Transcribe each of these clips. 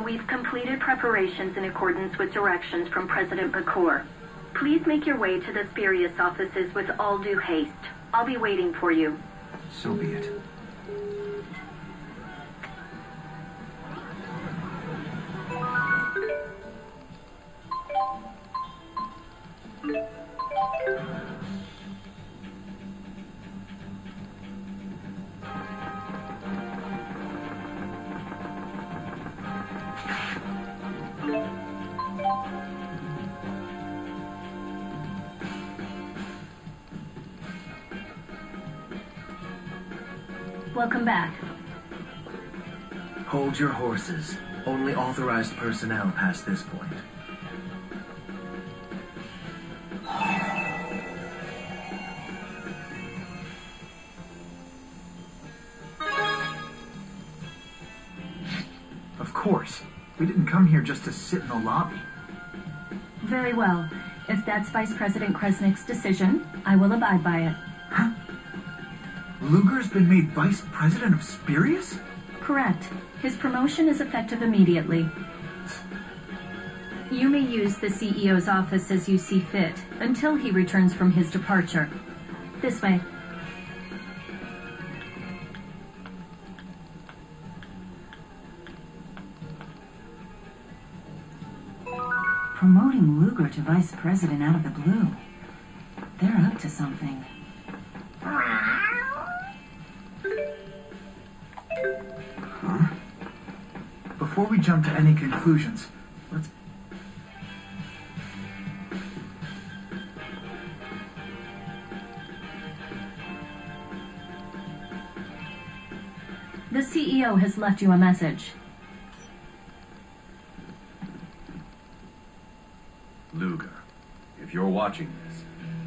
We've completed preparations in accordance with directions from President Bakur. Please make your way to the Spirius offices with all due haste. I'll be waiting for you. So be it. Welcome back. Hold your horses. Only authorized personnel past this point. Of course. We didn't come here just to sit in the lobby. Very well. If that's Vice President Kresnik's decision, I will abide by it. Huh? Luger's been made Vice President of Spirius? Correct. His promotion is effective immediately. You may use the CEO's office as you see fit until he returns from his departure. This way. Promoting Luger to Vice President out of the blue. They're up to something. Huh? Before we jump to any conclusions, let's... The CEO has left you a message. Luger, if you're watching this,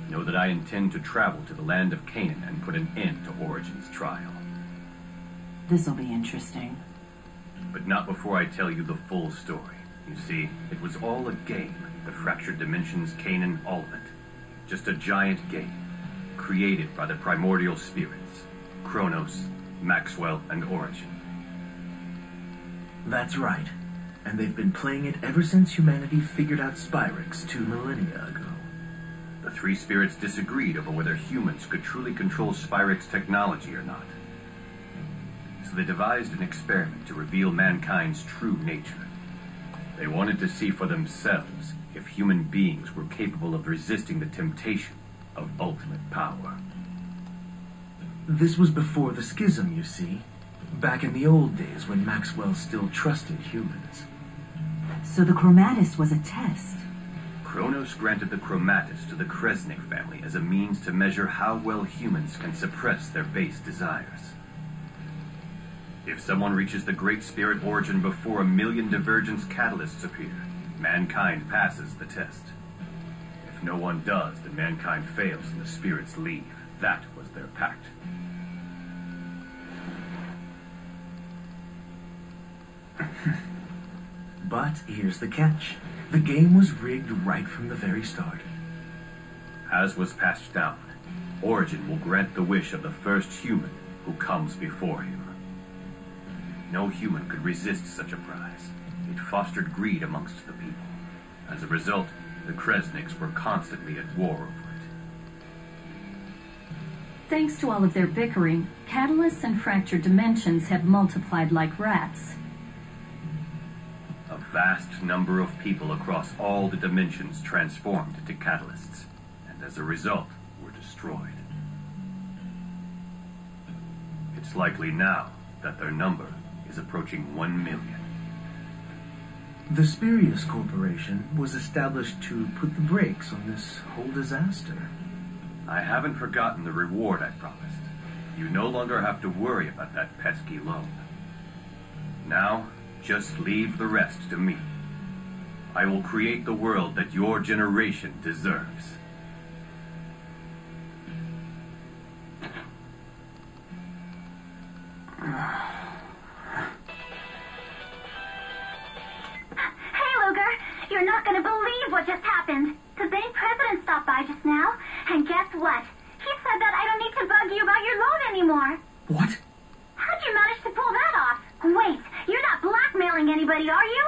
know that I intend to travel to the land of Canaan and put an end to Origin's trial. This'll be interesting. But not before I tell you the full story. You see, it was all a game. The fractured dimensions, Canaan, all of it. Just a giant game. Created by the primordial spirits. Kronos, Maxwell, and Origin. That's right. And they've been playing it ever since humanity figured out Spyrix 2 millennia ago. The three spirits disagreed over whether humans could truly control Spyrix technology or not. So they devised an experiment to reveal mankind's true nature. They wanted to see for themselves if human beings were capable of resisting the temptation of ultimate power. This was before the schism, you see. Back in the old days when Maxwell still trusted humans. So the Chromatus was a test. Kronos granted the Chromatus to the Kresnik family as a means to measure how well humans can suppress their base desires. If someone reaches the Great Spirit Origin before 1 million divergence catalysts appear, mankind passes the test. If no one does, then mankind fails and the spirits leave. That was their pact. But here's the catch. The game was rigged right from the very start. As was passed down, Origin will grant the wish of the first human who comes before him. No human could resist such a prize. It fostered greed amongst the people. As a result, the Kresniks were constantly at war over it. Thanks to all of their bickering, catalysts and fractured dimensions have multiplied like rats. A vast number of people across all the dimensions transformed into catalysts, and as a result, were destroyed. It's likely now that their number is approaching 1 million. The Spirius Corporation was established to put the brakes on this whole disaster. I haven't forgotten the reward I promised. You no longer have to worry about that pesky loan. Now, just leave the rest to me. I will create the world that your generation deserves. You're not going to believe what just happened. The bank president stopped by just now, and guess what? He said that I don't need to bug you about your loan anymore. What? How'd you manage to pull that off? Wait, you're not blackmailing anybody, are you?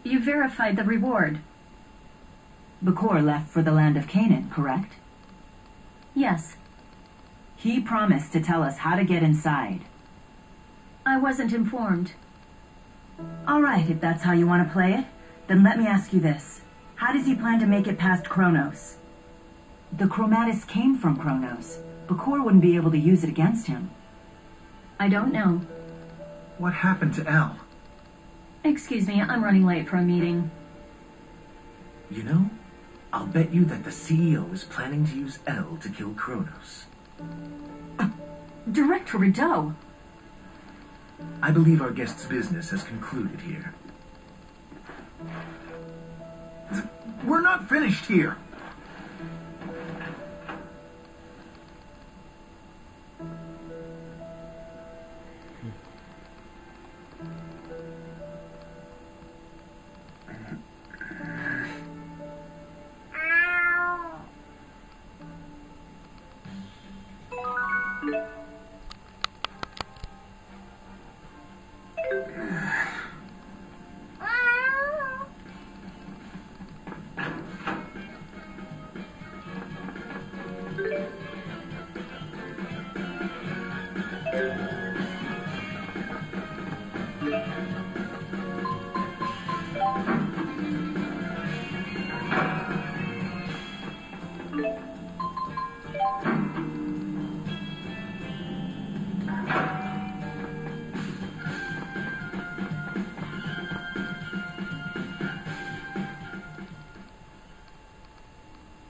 You verified the reward. Bakor left for the land of Canaan, correct? Yes. He promised to tell us how to get inside. I wasn't informed. All right, if that's how you want to play it, then let me ask you this. How does he plan to make it past Kronos? The Chromatis came from Kronos. Bakor wouldn't be able to use it against him. I don't know. What happened to Elle? Excuse me, I'm running late for a meeting. You know, I'll bet you that the CEO is planning to use L to kill Kronos. Director Rideau. I believe our guest's business has concluded here. We're not finished here.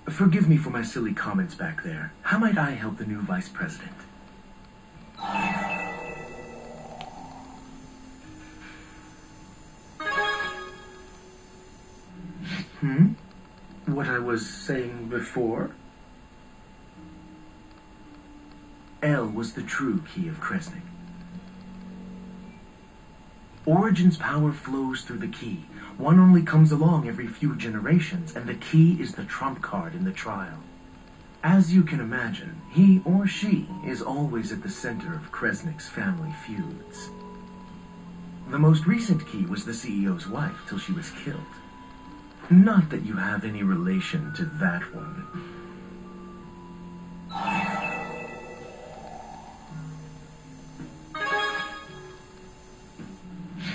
Forgive me for my silly comments back there. How might I help the new vice president? What I was saying before? L was the true key of Kresnik. Origin's power flows through the key. One only comes along every few generations, and the key is the trump card in the trial. As you can imagine, he or she is always at the center of Kresnik's family feuds. The most recent key was the CEO's wife till she was killed. Not that you have any relation to that one.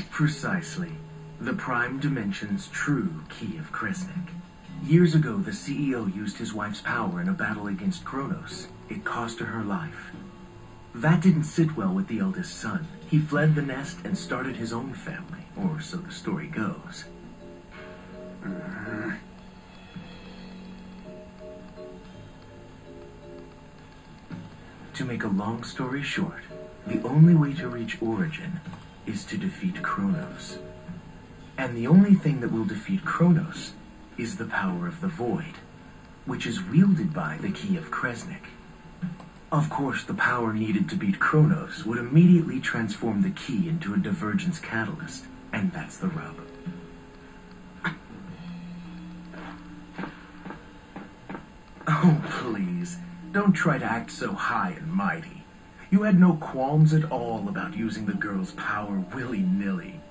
Precisely. The Prime Dimension's true key of Kresnik. Years ago, the CEO used his wife's power in a battle against Kronos. It cost her life. That didn't sit well with the eldest son. He fled the nest and started his own family, or so the story goes. To make a long story short, the only way to reach Origin is to defeat Kronos. And the only thing that will defeat Kronos is the power of the Void, which is wielded by the Key of Kresnik. Of course, the power needed to beat Kronos would immediately transform the key into a divergence catalyst, and that's the rub. Oh, please, don't try to act so high and mighty. You had no qualms at all about using the girl's power willy-nilly.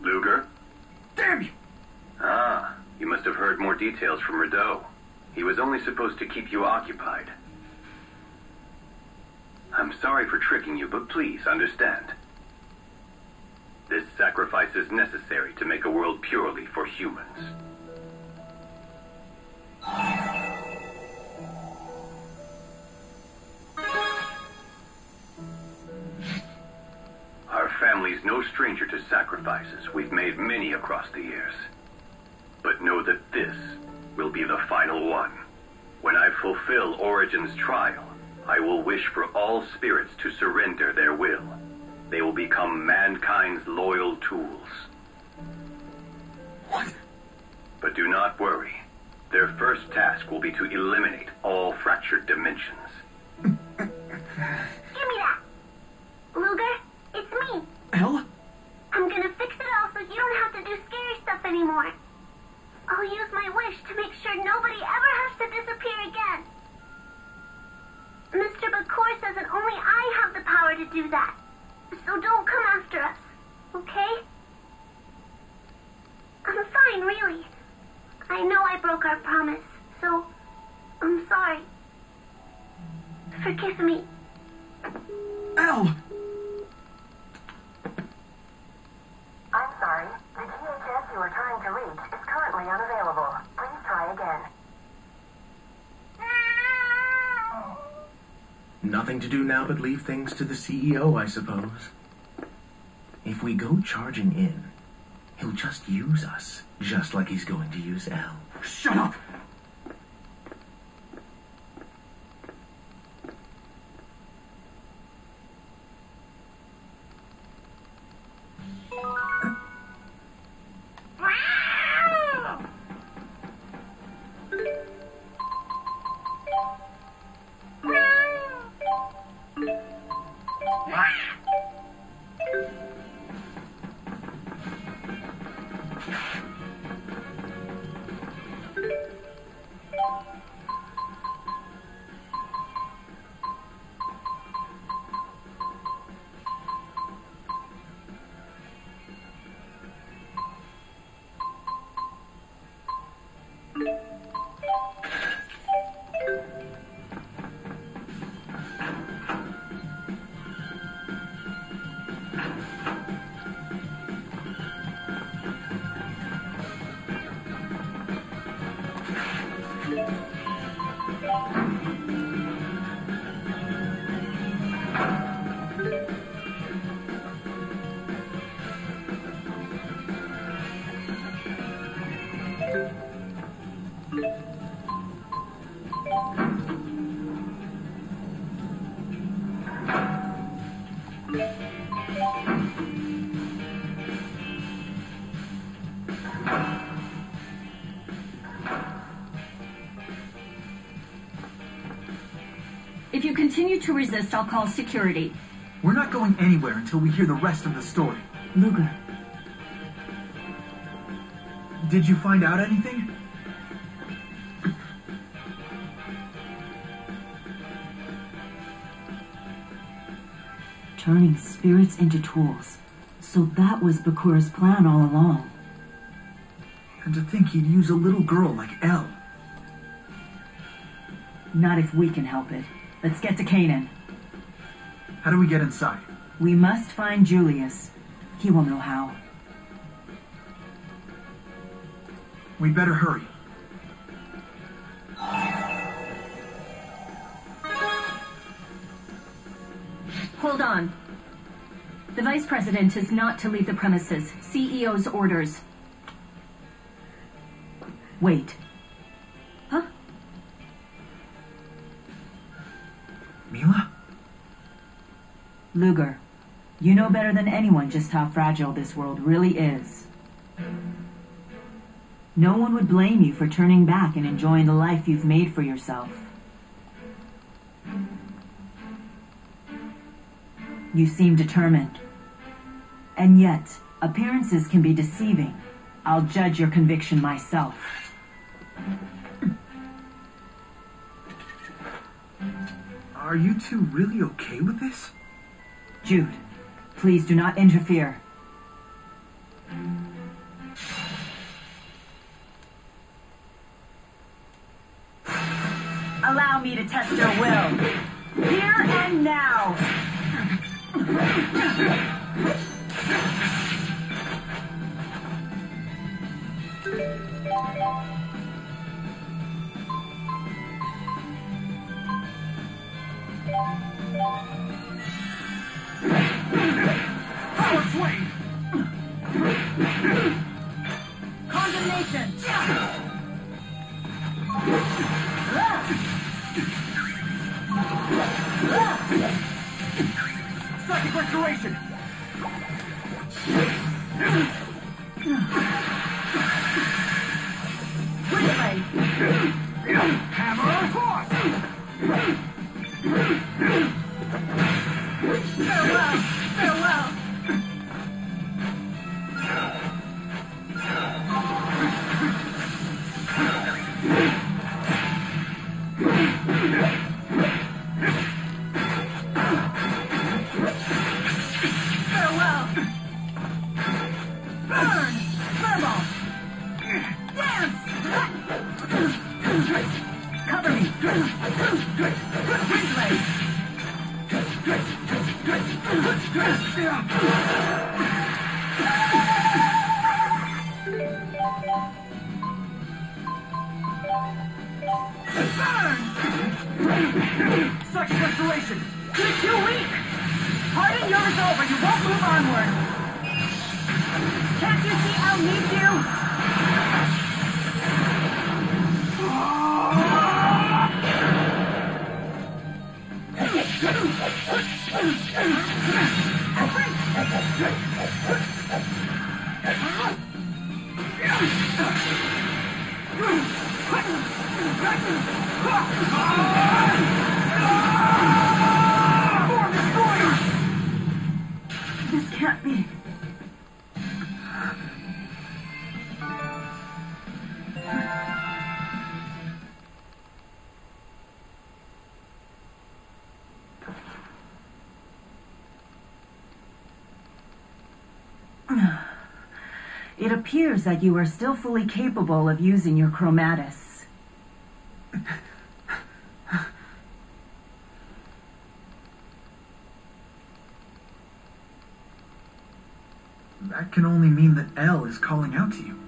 Luger? Damn you! Ah, you must have heard more details from Rideau. He was only supposed to keep you occupied. I'm sorry for tricking you, but please understand. This sacrifice is necessary to make a world purely for humans. Our family's no stranger to sacrifices. We've made many across the years. But know that this will be the final one. When I fulfill Origin's trial, I will wish for all spirits to surrender their will. They will become mankind's loyal tools. What? But do not worry. Their first task will be to eliminate all fractured dimensions. Give me that. Luger, it's me. Elle? I'm gonna fix it all so you don't have to do scary stuff anymore. I'll use my wish to make sure nobody ever has to disappear again. Mr. Bakur says that only I have the power to do that. So don't come after us, okay? I'm fine, really. I know I broke our promise, so I'm sorry. Forgive me. Elle! I'm sorry. The DHS you are trying to reach is currently unavailable. Please try again. Nothing to do now but leave things to the CEO, I suppose. If we go charging in, he'll just use us, just like he's going to use Elle. Shut up! If you continue to resist, I'll call security. We're not going anywhere until we hear the rest of the story. Luger, Did you find out anything? turning spirits into tools. So that was Bakur's plan all along. And to think he'd use a little girl like Elle. Not if we can help it. Let's get to Canaan. How do we get inside? We must find Julius. He will know how. We better hurry. Hold on. The Vice President is not to leave the premises. CEO's orders. Wait. Huh? Mila? Luger, you know better than anyone just how fragile this world really is. No one would blame you for turning back and enjoying the life you've made for yourself. You seem determined. And yet, appearances can be deceiving. I'll judge your conviction myself. Are you two really okay with this? Jude, please do not interfere. Allow me to test your will. Here and now. Power swing! Condemnation! Psychic restoration! Quickly! Hammer of force! Farewell! Farewell! Cover me! Such restoration! You're too weak! Harden your resolve or you won't move onward! Can't you see El needs you? This can't be. It appears that you are still fully capable of using your chromatis. That can only mean that L is calling out to you.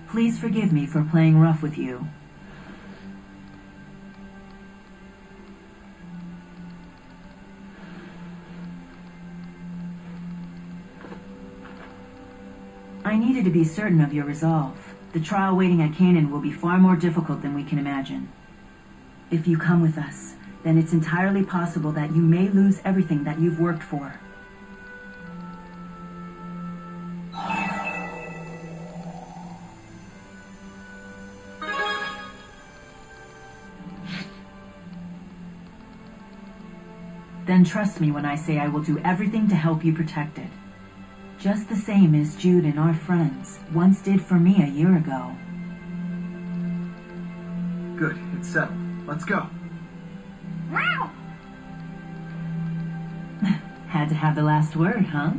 Please forgive me for playing rough with you. I needed to be certain of your resolve. The trial waiting at Canaan will be far more difficult than we can imagine. If you come with us, then it's entirely possible that you may lose everything that you've worked for. Then trust me when I say I will do everything to help you protect it. Just the same as Jude and our friends once did for me a year ago. Good, it's settled. Let's go. Wow! Had to have the last word, huh?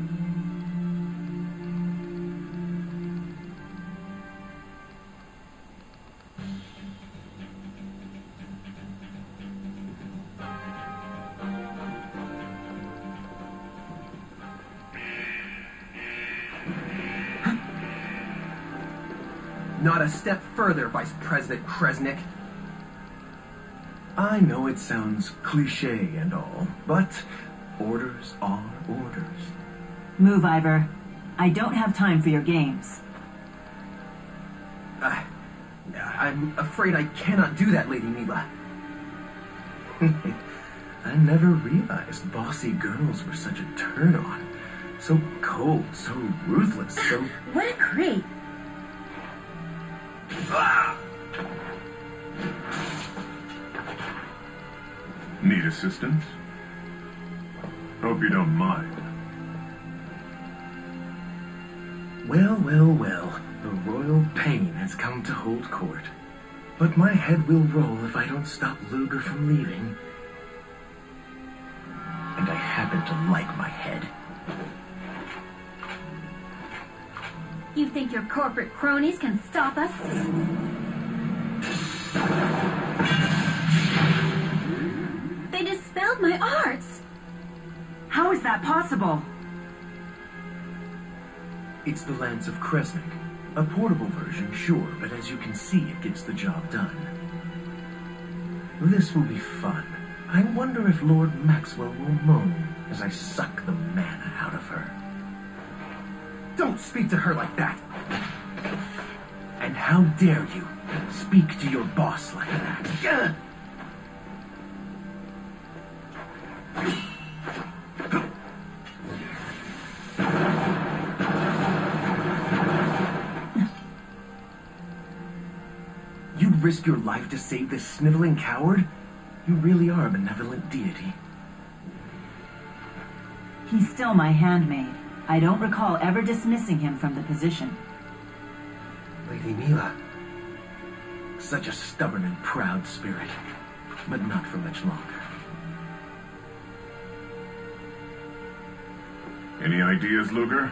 Not a step further, Vice President Kresnik. I know it sounds cliche and all, but orders are orders. Move, Ivor. I don't have time for your games. I'm afraid I cannot do that, Lady Mila. I never realized bossy girls were such a turn-on. So cold, so ruthless, so... What a creep! Need assistance? Hope you don't mind. Well, well, well. The royal pain has come to hold court. But my head will roll if I don't stop Luger from leaving. And I happen to like my head. You think your corporate cronies can stop us? They dispelled my arts! How is that possible? It's the Lance of Kresnik. A portable version, sure, but as you can see, it gets the job done. This will be fun. I wonder if Lord Maxwell will moan as I suck the mana out of her. Don't speak to her like that! And how dare you speak to your boss like that? You'd risk your life to save this sniveling coward? You really are a benevolent deity. He's still my handmaid. I don't recall ever dismissing him from the position. Lady Mila. Such a stubborn and proud spirit. But not for much longer. Any ideas, Luger?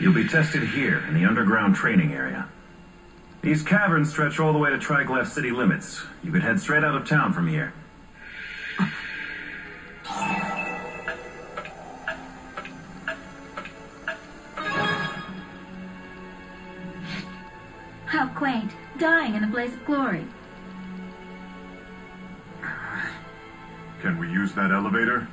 You'll be tested here in the underground training area. These caverns stretch all the way to Triglav city limits. You could head straight out of town from here. How quaint, dying in a blaze of glory. Can we use that elevator?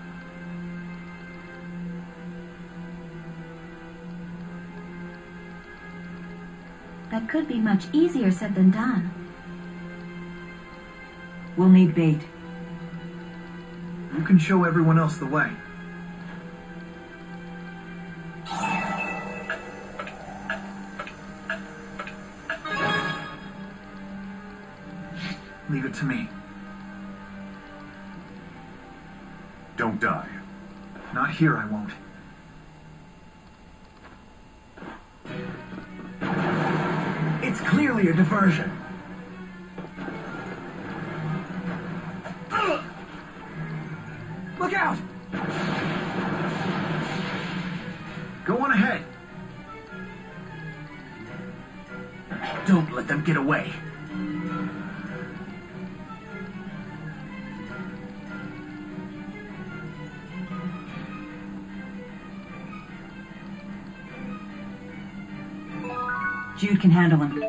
That could be much easier said than done. We'll need bait. You can show everyone else the way. Leave it to me. Don't die. Not here, I won't. It's clearly a diversion. Look out! Go on ahead. Don't let them get away. Jude can handle him.